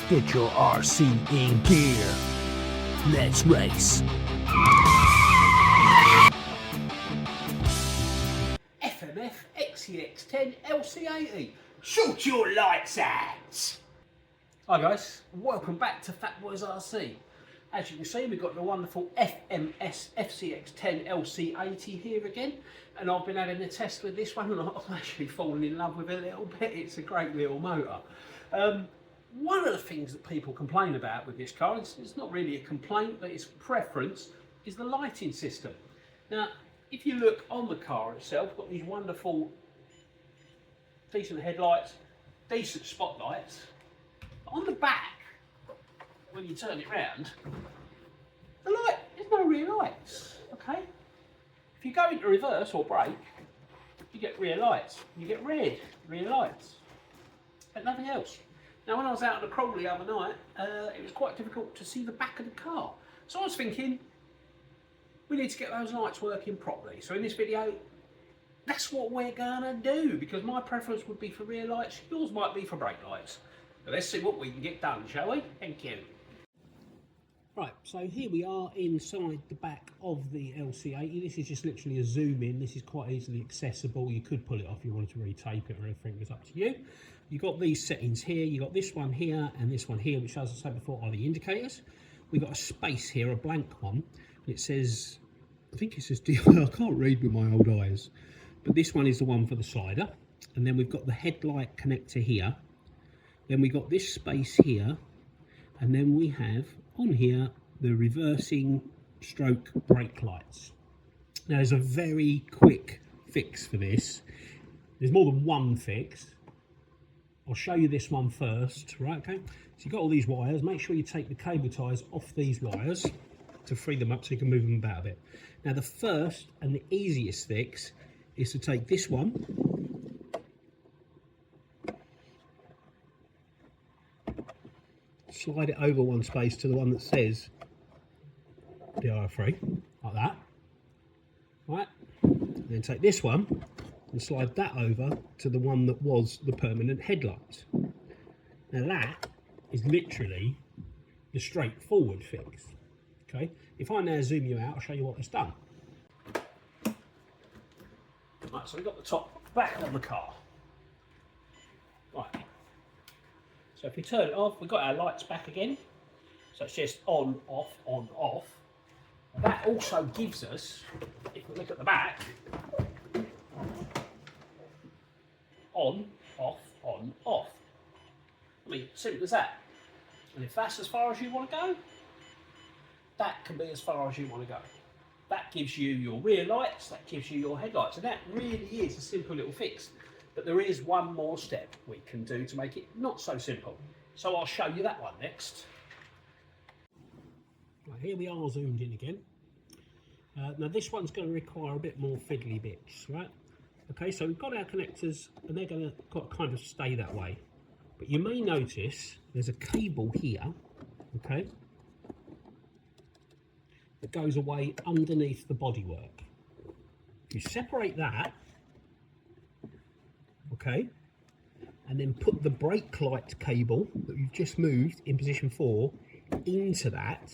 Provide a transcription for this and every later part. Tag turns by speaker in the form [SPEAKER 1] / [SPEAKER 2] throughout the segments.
[SPEAKER 1] Get your RC in gear. Let's race. FMS FCX10 LC80. Shoot your lights out! Hi guys, welcome back to Fat Boys RC. As you can see, we've got the wonderful FMS FCX10 LC80 here again, and I've been having a test with this one and I've actually fallen in love with it a little bit. It's a great little motor. One of the things that people complain about with this car, it's not really a complaint, but it's preference, is the lighting system. Now, if you look on the car itself, got these wonderful, decent headlights, decent spotlights. On the back, when you turn it round, the light, there's no rear lights, okay? If you go into reverse or brake, you get rear lights, you get red rear lights, but nothing else. Now when I was out on the crawl the other night, it was quite difficult to see the back of the car. So I was thinking, we need to get those lights working properly. So in this video, that's what we're gonna do, because my preference would be for rear lights, yours might be for brake lights. So let's see what we can get done, shall we? Thank you. Right, so here we are inside the back of the LC80. This is just literally a zoom in. This is quite easily accessible. You could pull it off if you wanted to retape it or anything. It's up to you. You've got these settings here. You've got this one here and this one here, which, as I said before, are the indicators. We've got a space here, a blank one. It says, I think it says, I can't read with my old eyes, but this one is the one for the slider. And then we've got the headlight connector here. Then we got this space here, and then we have on here the reversing stroke brake lights. Now there's a very quick fix for this. There's more than one fix. I'll show you this one first, right? Okay, so you've got all these wires. Make sure you take the cable ties off these wires to free them up so you can move them about a bit. Now the first and the easiest fix is to take this one, slide it over one space to the one that says DIR free, like that, right? And then take this one and slide that over to the one that was the permanent headlights. Now that is literally the straightforward fix, okay? If I now zoom you out, I'll show you what it's done. Right, so we've got the top back on the car. Right. So if we turn it off, we've got our lights back again. So it's just on, off, on, off. That also gives us, if we look at the back, on, off, on, off. I mean, simple as that. And if that's as far as you want to go, that can be as far as you want to go. That gives you your rear lights, that gives you your headlights, and that really is a simple little fix. But there is one more step we can do to make it not so simple. So I'll show you that one next. Right, here we are zoomed in again. Now this one's going to require a bit more fiddly bits, right? Okay, so we've got our connectors and they're going to kind of stay that way. But you may notice there's a cable here, okay, that goes away underneath the bodywork. If you separate that, okay, and then put the brake light cable that you've just moved in position 4 into that,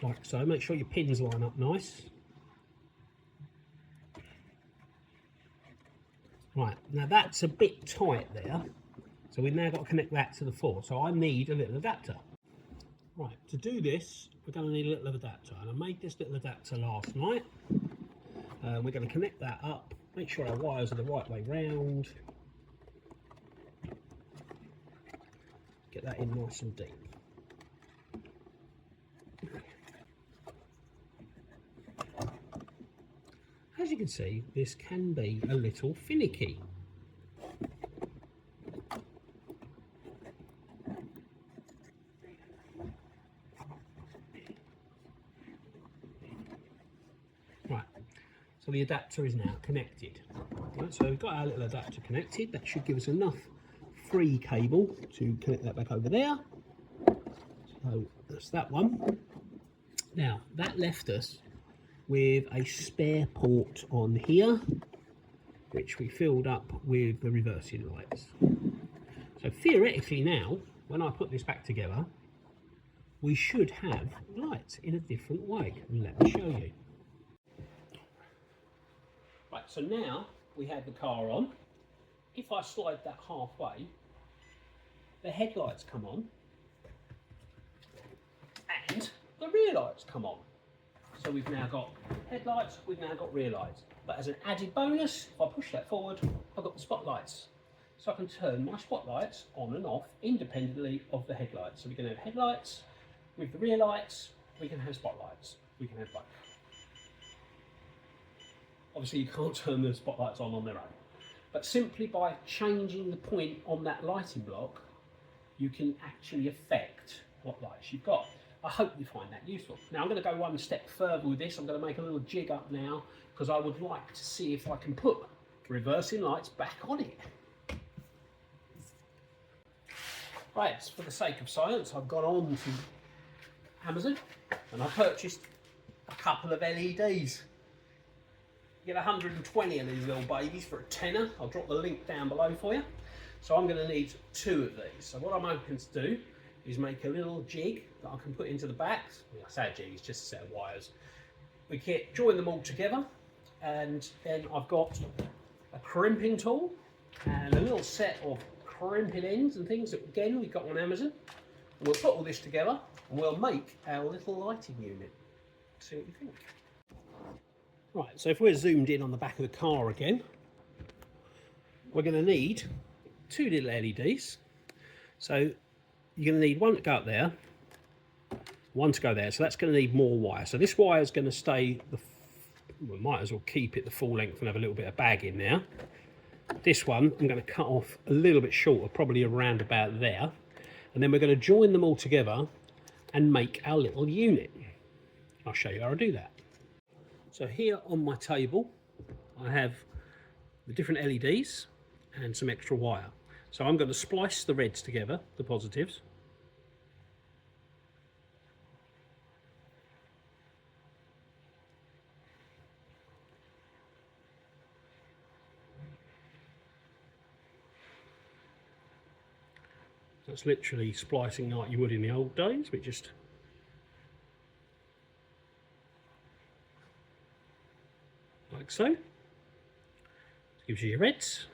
[SPEAKER 1] like so. Make sure your pins line up nice. Right, now that's a bit tight there, so we've now got to connect that to the 4, so I need a little adapter. Right, to do this, we're going to need a little adapter, and I made this little adapter last night. We're going to connect that up, make sure our wires are the right way round, get that in nice and deep. As you can see, this can be a little finicky. Right, so the adapter is now connected. Right, so we've got our little adapter connected. That should give us enough free cable to connect that back over there. So that's that one. Now that left us with a spare port on here, which we filled up with the reversing lights. So theoretically now, when I put this back together, we should have lights in a different way. And let me show you. Right, so now we have the car on. If I slide that halfway, the headlights come on and the rear lights come on. So we've now got headlights, we've now got rear lights. But as an added bonus, if I push that forward, I've got the spotlights. So I can turn my spotlights on and off independently of the headlights. So we can have headlights with the rear lights, we can have spotlights, we can have both. Obviously you can't turn the spotlights on their own. But simply by changing the point on that lighting block, you can actually affect what lights you've got. I hope you find that useful. Now I'm going to go one step further with this. I'm going to make a little jig up now because I would like to see if I can put reversing lights back on it. Right, for the sake of science, I've gone on to Amazon and I purchased a couple of LEDs. You get 120 of these little babies for a tenner. I'll drop the link down below for you. So I'm going to need 2 of these. So what I'm hoping to do is make a little jig that I can put into the back. I say a jig, it's just a set of wires. We can join them all together, and then I've got a crimping tool and a little set of crimping ends and things that again we got on Amazon. And we'll put all this together and we'll make our little lighting unit. See what you think. Right, so if we're zoomed in on the back of the car again, we're going to need 2 little LEDs. So you're going to need one to go up there, one to go there. So that's going to need more wire. So this wire is going to stay, we might as well keep it the full length and have a little bit of bag in there. This one I'm going to cut off a little bit shorter, probably around about there. And then we're going to join them all together and make our little unit. I'll show you how I do that. So here on my table, I have the different LEDs and some extra wire. So I'm going to splice the reds together, the positives. That's literally splicing like you would in the old days, but just like so. This gives you your reds.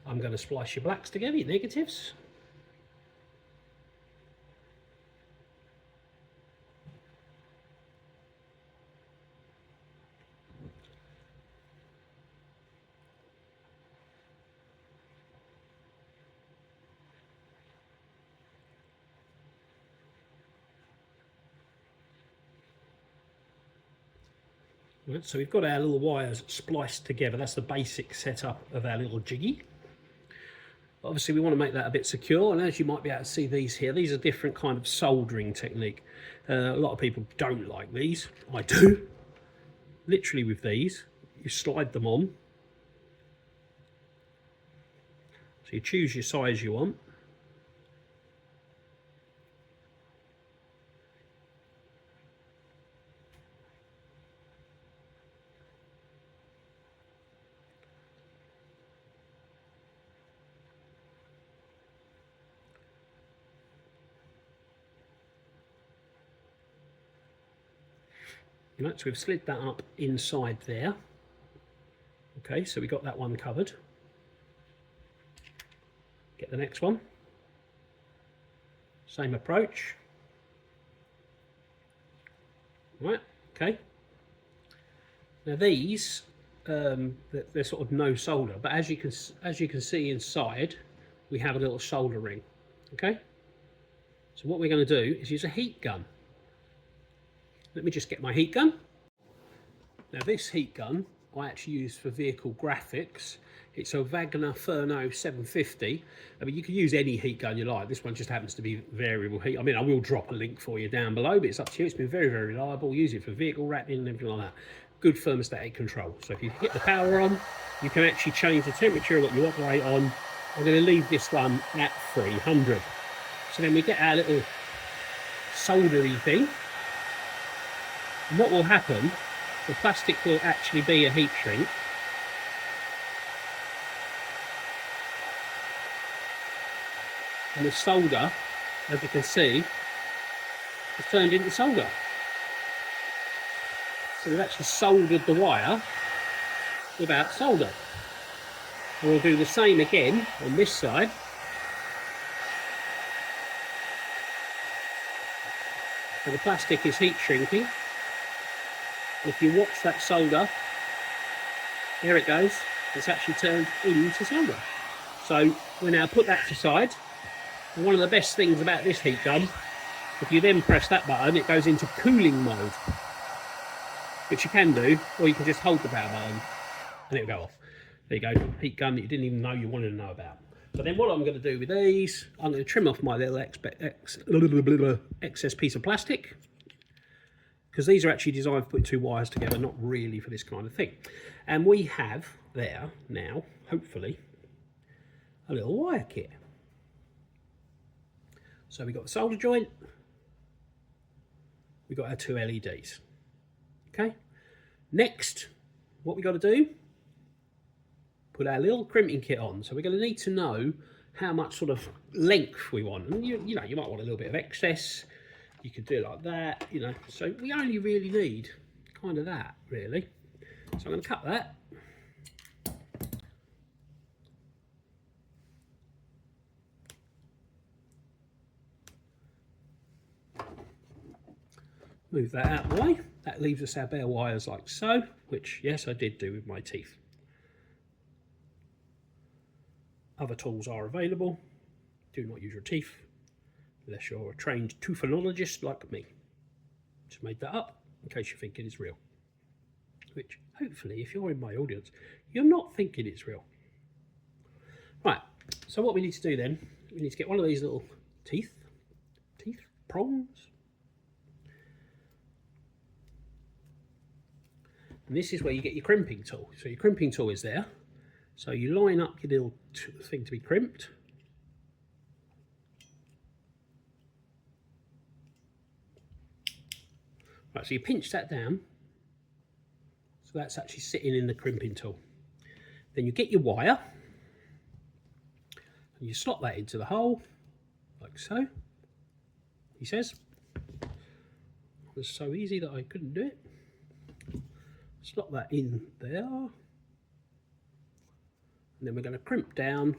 [SPEAKER 1] I'm going to splice your blacks together, your negatives. Right, so we've got our little wires spliced together. That's the basic setup of our little jiggy. Obviously we want to make that a bit secure, and as you might be able to see these here, these are different kind of soldering technique. A lot of people don't like these. I do. Literally with these, you slide them on. So you choose your size you want. Right, so we've slid that up inside there. Okay, so we got that one covered. Get the next one. Same approach. Right, okay. Now these, they're sort of no solder, but as you can see inside, we have a little solder ring. Okay. So what we're going to do is use a heat gun. Let me just get my heat gun. Now this heat gun I actually use for vehicle graphics. It's a Wagner Furno 750. I mean, you can use any heat gun you like. This one just happens to be variable heat. I mean, I will drop a link for you down below, but it's up to you. It's been very, very reliable. Use it for vehicle wrapping and everything like that. Good thermostatic control. So if you hit the power on, you can actually change the temperature that you operate on. I'm going to leave this one at 300. So then we get our little soldery thing. And what will happen The plastic will actually be a heat shrink. And the solder, as you can see, is turned into solder. So we've actually soldered the wire without solder. And we'll do the same again on this side. So the plastic is heat shrinking. If you watch that solder, there it goes. It's actually turned into solder. So we now put that to side. And one of the best things about this heat gun, if you then press that button, it goes into cooling mode, which you can do, or you can just hold the power button and it'll go off. There you go, heat gun that you didn't even know you wanted to know about. So then what I'm going to do with these, I'm going to trim off my little excess piece of plastic, because these are actually designed to put two wires together, not really for this kind of thing. And we have there now, hopefully, a little wire kit. So we've got the solder joint, we've got our two LEDs. Okay, next, what we got to do, put our little crimping kit on. So we're going to need to know how much sort of length we want. And you know, you might want a little bit of excess. You could do it like that, you know. So we only really need kind of that, really. So I'm going to cut that. Move that out of the way. That leaves us our bare wires like so, which, yes, I did do with my teeth. Other tools are available. Do not use your teeth unless you're a trained toothologist like me. Just made that up in case you think it is real. Which, hopefully, if you're in my audience, you're not thinking it's real. Right, so what we need to do then, we need to get one of these little teeth prongs. And this is where you get your crimping tool. So your crimping tool is there. So you line up your little thing to be crimped. Right, so you pinch that down. So that's actually sitting in the crimping tool. Then you get your wire. And you slot that into the hole, like so. He says. It was so easy that I couldn't do it. Slot that in there. And then we're going to crimp down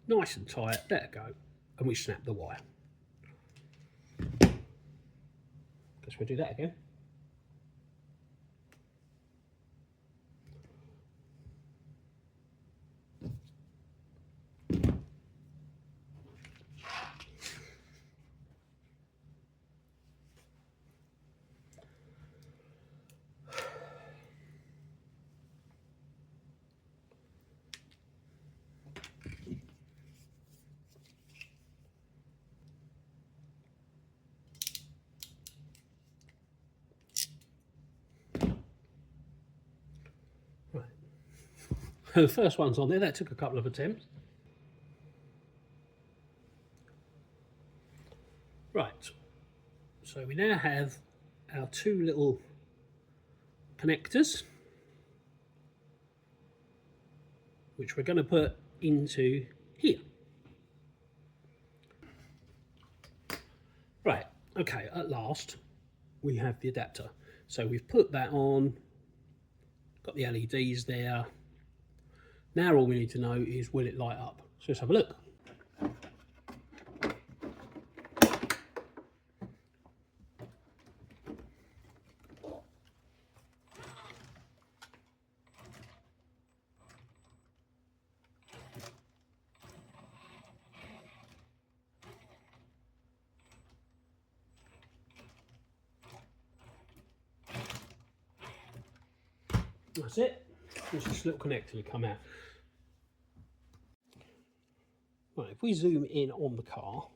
[SPEAKER 1] nice and tight, let it go, and we snap the wire. Guess we'll do that again. The first one's on there, that took a couple of attempts. Right, so we now have our two little connectors, which we're going to put into here. Right, okay, at last we have the adapter. So we've put that on, got the LEDs there. Now all we need to know is, will it light up? So let's have a look. That's it. There's this little connector to come out. Right, if we zoom in on the car,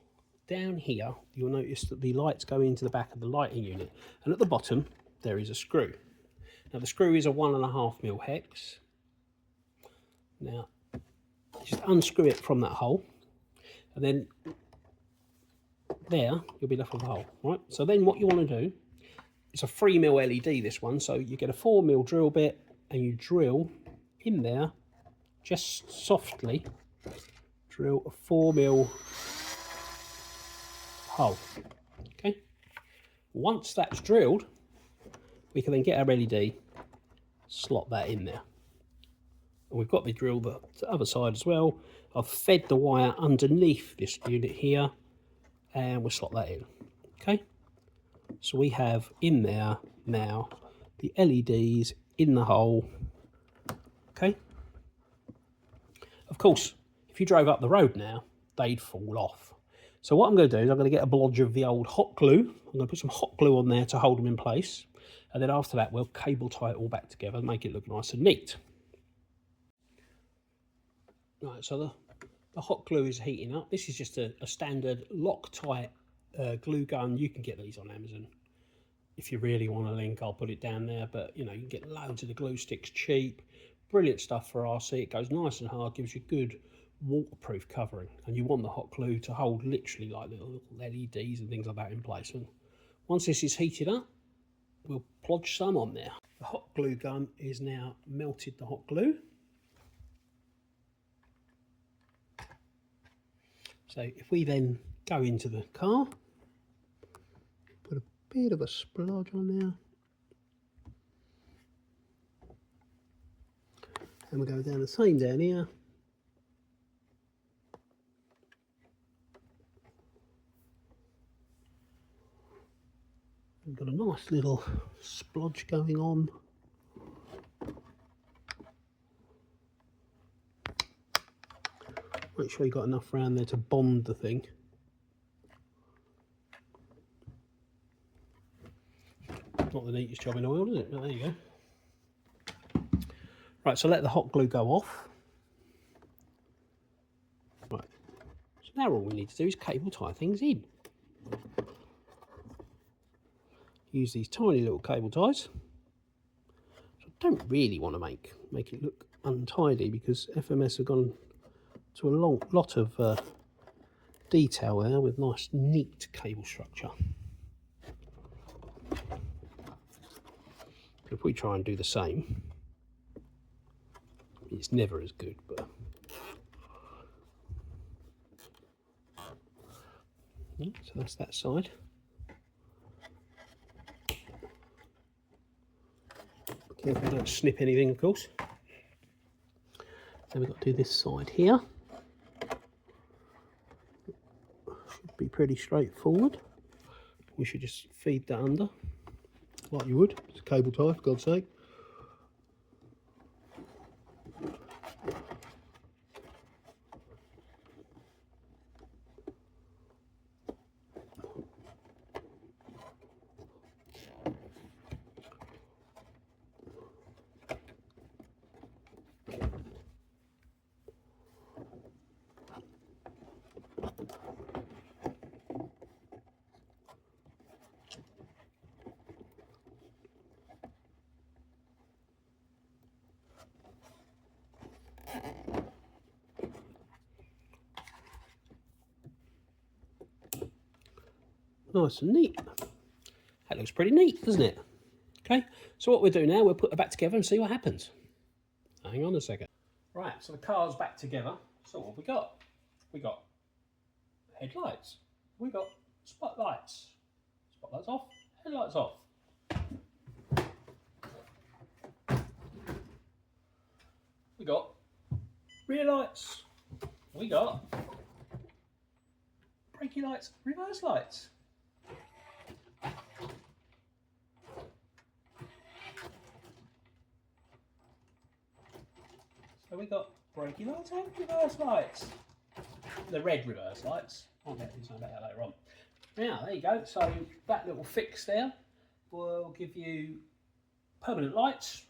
[SPEAKER 1] down here you'll notice that the lights go into the back of the lighting unit, and at the bottom there is a screw. Now the screw is a 1.5mm hex. Now just unscrew it from that hole, and then there you'll be left with a hole. Right, so then what you want to do it's a 3mm LED, this one, so you get a 4mm drill bit and you drill in there, just softly drill a 4mm hole. Okay, once that's drilled, we can then get our LED, slot that in there. And we've got the drill the other side as well. I've fed the wire underneath this unit here, and we'll slot that in. Okay, so we have in there now the LEDs in the hole. Okay, of course, if you drove up the road now, they'd fall off. So what I'm going to do is I'm going to get a blodge of the old hot glue. I'm going to put some hot glue on there to hold them in place. And then after that, we'll cable tie it all back together and make it look nice and neat. Right, so the hot glue is heating up. This is just a standard Loctite glue gun. You can get these on Amazon. If you really want a link, I'll put it down there. But, you know, you can get loads of the glue sticks cheap. Brilliant stuff for RC. It goes nice and hard, gives you good waterproof covering. And you want the hot glue to hold literally like little LEDs and things like that in place. And once this is heated up, we'll plodge some on there. The hot glue gun is now melted the hot glue. So if we then go into the car, put a bit of a splodge on there, and we'll go down the same down here. We've got a nice little splodge going on. Make sure you got enough around there to bond the thing. Not the neatest job in the world, is it? But there you go. Right, so let the hot glue go off. Right, so now all we need to do is cable tie things in. Use these tiny little cable ties. So I don't really want to make it look untidy, because FMS have gone to a lot of detail there with nice neat cable structure. If we try and do the same, it's never as good, but so that's that side. Careful, don't snip anything, of course. Then we've got to do this side here. Should be pretty straightforward. We should just feed that under, like you would. It's a cable tie, for God's sake. Nice and neat. That looks pretty neat, doesn't it? Okay, so what we'll do now, we'll put it back together and see what happens. Hang on a second. Right, so the car's back together. So what have we got? We got headlights. We got spotlights. Spotlights off, headlights off. We got rear lights. We got braking lights, reverse lights. So we got braking lights and reverse lights. The red reverse lights. I'll get into that later on. Now, there you go. So that little fix there will give you permanent lights,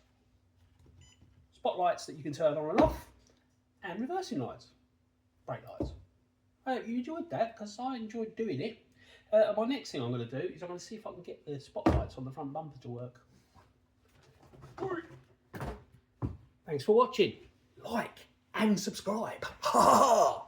[SPEAKER 1] spotlights that you can turn on and off, and reversing lights, brake lights. I hope you enjoyed that, because I enjoyed doing it. My next thing I'm going to do is I'm going to see if I can get the spotlights on the front bumper to work. Thanks for watching. Like and subscribe. Ha ha!